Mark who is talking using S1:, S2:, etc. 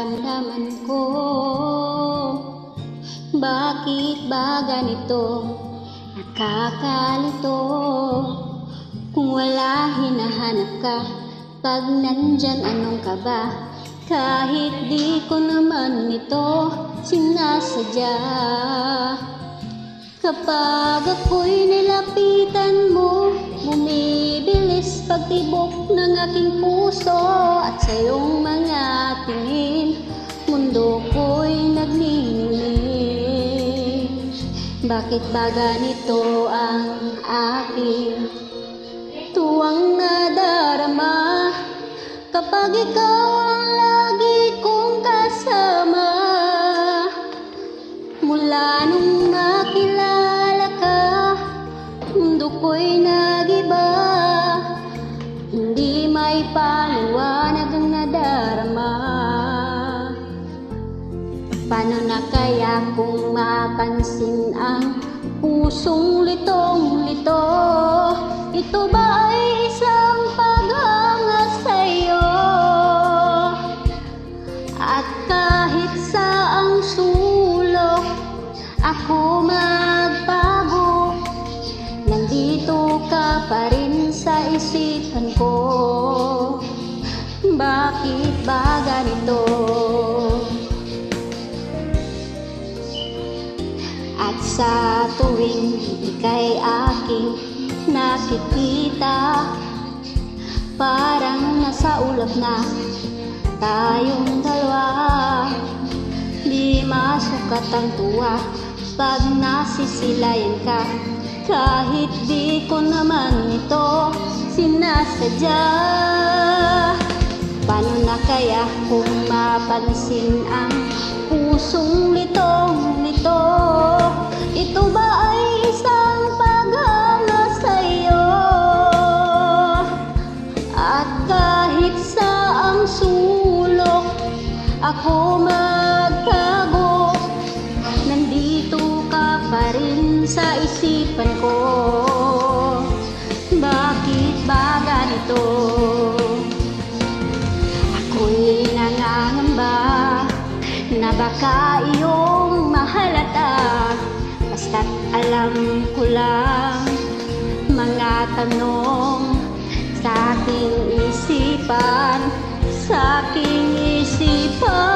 S1: nararamdaman ko. Bakit ba ganito? Nakakalito kung wala hinahanap ka. Pag nandyan, anong ka ba? Kahit di ko naman ito sinasadya. Kapag ako'y nilapitan mo, bumibilis pagtibok ng aking puso. At sa iyong mga tingin, mundo ko'y nagniningning. Bakit ba ganito ang aking tuwang nadarama? Kapag ikaw ang lagi kong kasama, mula nung makilala ka, mundo ko'y nag-iba. Hindi may paliwanag ang nadarama. Paano na kaya kung mapansin ang pusong litong-lito? Ito ba ay isang paghanga sa'yo? At kahit saang sulok ako magbago, nandito ka pa rin sa isipan ko. Bakit ba ganito? At sa tuwing ika'y aking nakikita, parang nasa ulap na tayong dalawa. Di masukat ang tuwa pag nasisilayan ka, kahit di ko naman ito sinasadya. Paano na kaya kung mapansin ang pusong litong-lito? Ito ba ay isang paghanga sa'yo? At kahit saang sulok ako magtago, nandito ka pa rin sa isipan ko. Bakit ba ganito? Ako'y nangangamba na baka iyong mahalata. Basta't alam ko lang mga tanong sa aking isipan, sa aking isipan.